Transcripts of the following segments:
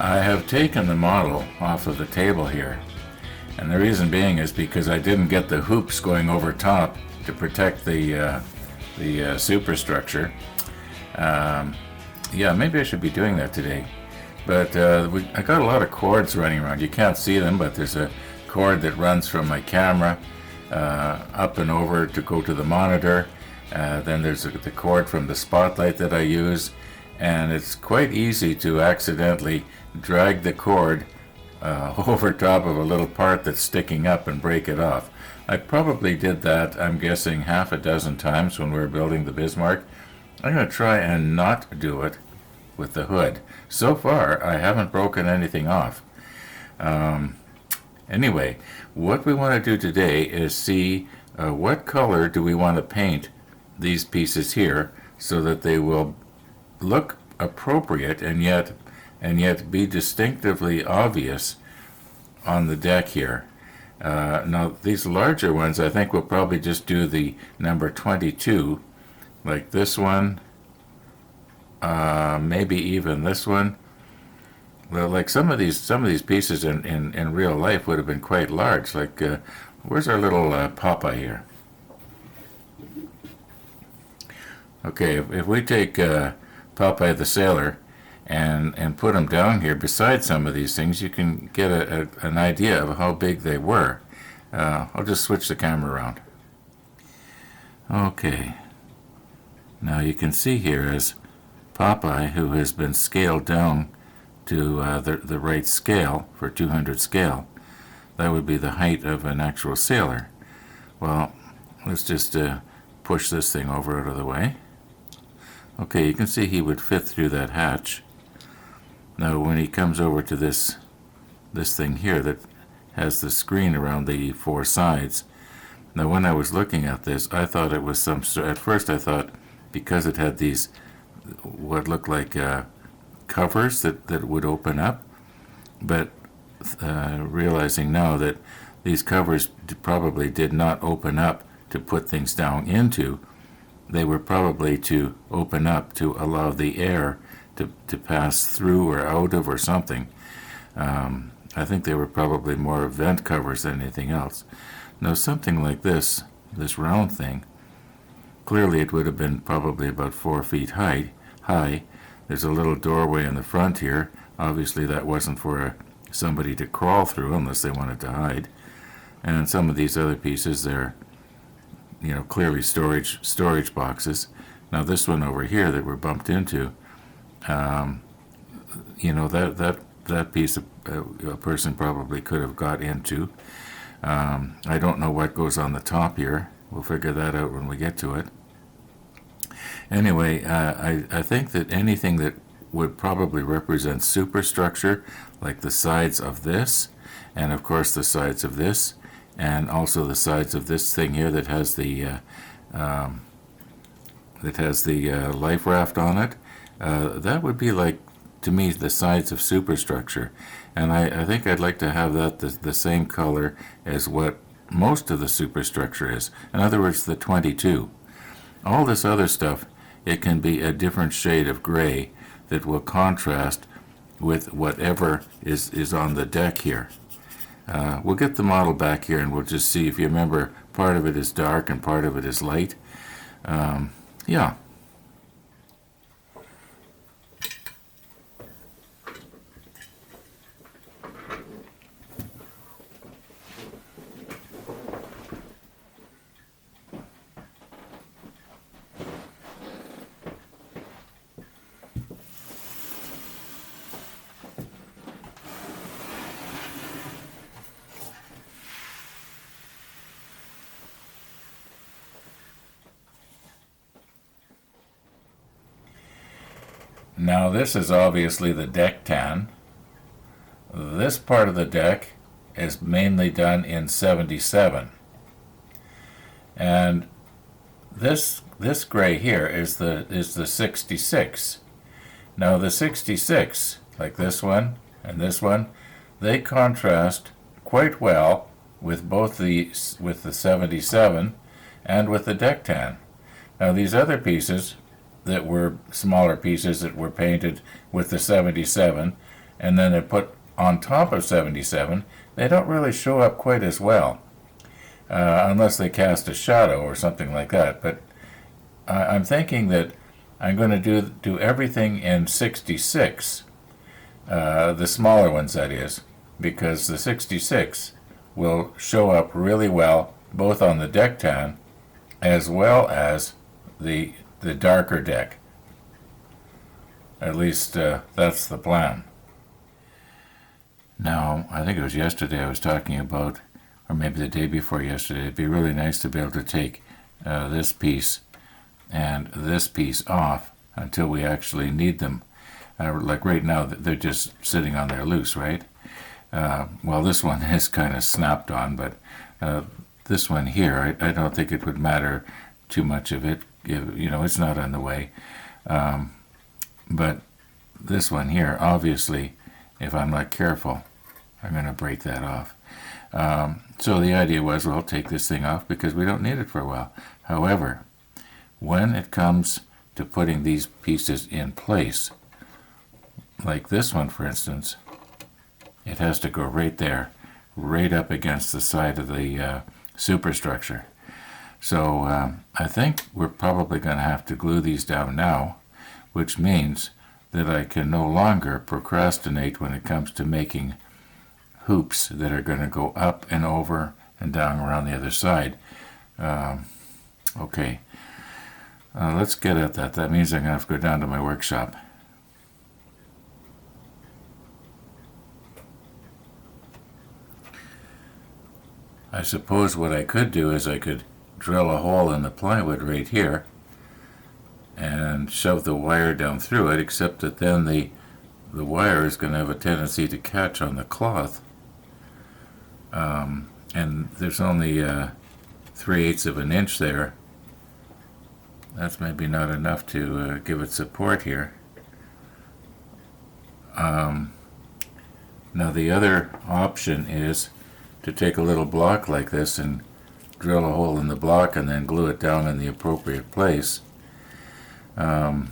I have taken the model off of the table here, and the reason being is because I didn't get the hoops going over top to protect the superstructure. Yeah, maybe I should be doing that today. But I got a lot of cords running around. You can't see them, but there's a cord that runs from my camera up and over to go to the monitor. Then there's the cord from the spotlight that I use, and it's quite easy to accidentally drag the cord over top of a little part that's sticking up and break it off. I probably did that, I'm guessing, half a dozen times when we were building the Bismarck. I'm going to try and not do it with the hood. So far, I haven't broken anything off. Anyway, what we want to do today is see what color do we want to paint these pieces here so that they will look appropriate and yet be distinctively obvious on the deck here. Now these larger ones I think we'll probably just do the number 22, like this one, maybe even this one. Well, like some of these pieces in real life would have been quite large. Like where's our little Popeye here? Okay, if we take Popeye the Sailor and put them down here beside some of these things, you can get an idea of how big they were. I'll just switch the camera around. Okay, now you can see here is Popeye, who has been scaled down to the right scale for 200 scale. That would be the height of an actual sailor. Well, let's just push this thing over out of the way. Okay, you can see he would fit through that hatch. Now when he comes over to this thing here that has the screen around the four sides. Now when I was looking at this, I thought it was at first I thought because it had these what looked like covers that would open up, but realizing now that these covers probably did not open up to put things down into. They were probably to open up to allow the air to pass through or out of or something. I think they were probably more vent covers than anything else. Now something like this round thing, clearly it would have been probably about 4 feet high. There's a little doorway in the front here. Obviously that wasn't for somebody to crawl through unless they wanted to hide. And some of these other pieces, they're clearly storage boxes. Now this one over here that we're bumped into, that piece a person probably could have got into. I don't know what goes on the top here. We'll figure that out when we get to it. Anyway, I think that anything that would probably represent superstructure, like the sides of this, and of course the sides of this, and also the sides of this thing here that has the life raft on it, that would be like, to me, the sides of superstructure. And I think I'd like to have that the same color as what most of the superstructure is. In other words, the 22. All this other stuff, it can be a different shade of gray that will contrast with whatever is on the deck here. We'll get the model back here and we'll just see. If you remember, part of it is dark and part of it is light. Yeah. Now this is obviously the deck tan. This part of the deck is mainly done in 77. And this gray here is the 66. Now the 66, like this one and this one, they contrast quite well with both the 77 and with the deck tan. Now these other pieces that were smaller pieces that were painted with the 77 and then they're put on top of 77, they don't really show up quite as well, unless they cast a shadow or something like that. But I'm thinking that I'm going to do everything in 66, the smaller ones that is, because the 66 will show up really well both on the deck tan as well as the darker deck. At least that's the plan. Now, I think it was yesterday I was talking about, or maybe the day before yesterday, it'd be really nice to be able to take this piece and this piece off until we actually need them. Like right now, they're just sitting on there loose, right? Well, this one is kind of snapped on, but this one here, I don't think it would matter too much of it. It's not on the way. But this one here, obviously, if I'm not careful, I'm going to break that off. So the idea was, well, take this thing off because we don't need it for a while. However, when it comes to putting these pieces in place, like this one, for instance, it has to go right there, right up against the side of the superstructure. So I think we're probably going to have to glue these down now, which means that I can no longer procrastinate when it comes to making hoops that are going to go up and over and down around the other side. Okay, let's get at that. That means I'm going to have to go down to my workshop. I suppose what I could do is I could drill a hole in the plywood right here and shove the wire down through it, except that then the wire is going to have a tendency to catch on the cloth. And there's only 3/8 of an inch there. That's maybe not enough to give it support here. Now the other option is to take a little block like this and drill a hole in the block and then glue it down in the appropriate place. I'm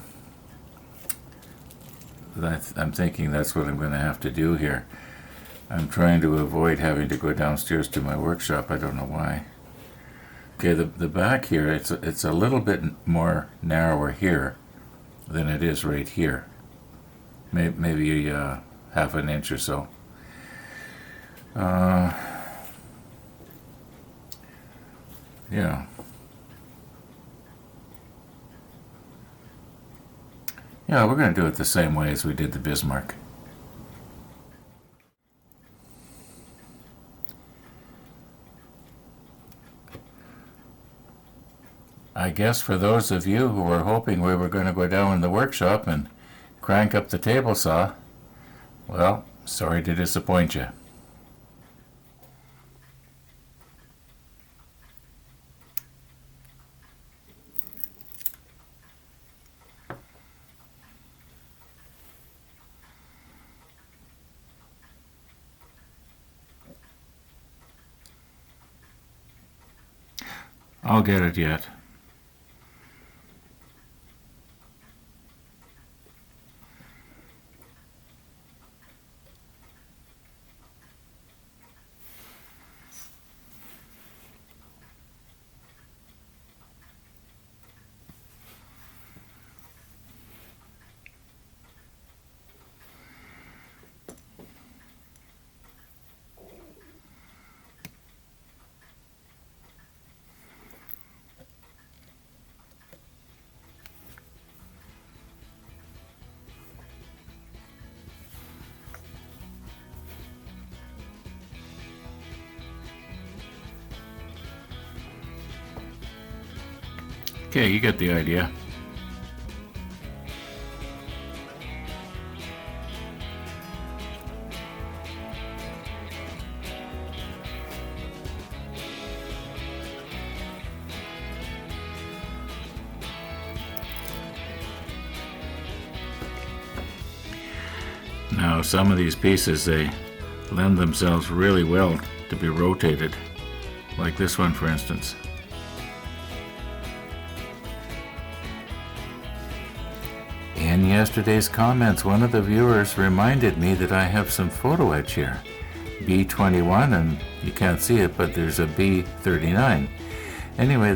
thinking that's what I'm going to have to do here. I'm trying to avoid having to go downstairs to my workshop. I don't know why. Okay, the back here, it's a little bit more narrower here than it is right here. Maybe half an inch or so. Yeah. Yeah, we're going to do it the same way as we did the Bismarck. I guess for those of you who were hoping we were going to go down in the workshop and crank up the table saw, well, sorry to disappoint you. I'll get it yet. Okay, you get the idea. Now, some of these pieces, they lend themselves really well to be rotated, like this one, for instance. In yesterday's comments, one of the viewers reminded me that I have some photo etch here. B21, and you can't see it, but there's a B39. Anyway,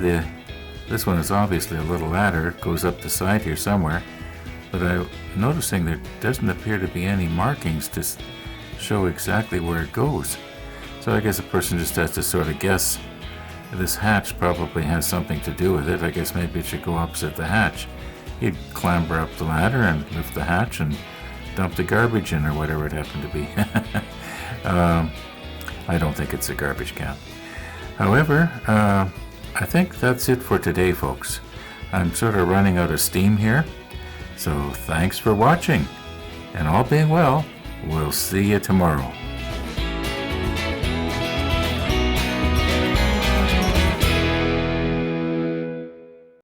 this one is obviously a little ladder. It goes up the side here somewhere, but I'm noticing there doesn't appear to be any markings to show exactly where it goes. So I guess a person just has to sort of guess. This hatch probably has something to do with it. I guess maybe it should go opposite the hatch. You'd clamber up the ladder and lift the hatch and dump the garbage in, or whatever it happened to be. I don't think it's a garbage can. However, I think that's it for today, folks. I'm sort of running out of steam here. So thanks for watching. And all being well, we'll see you tomorrow.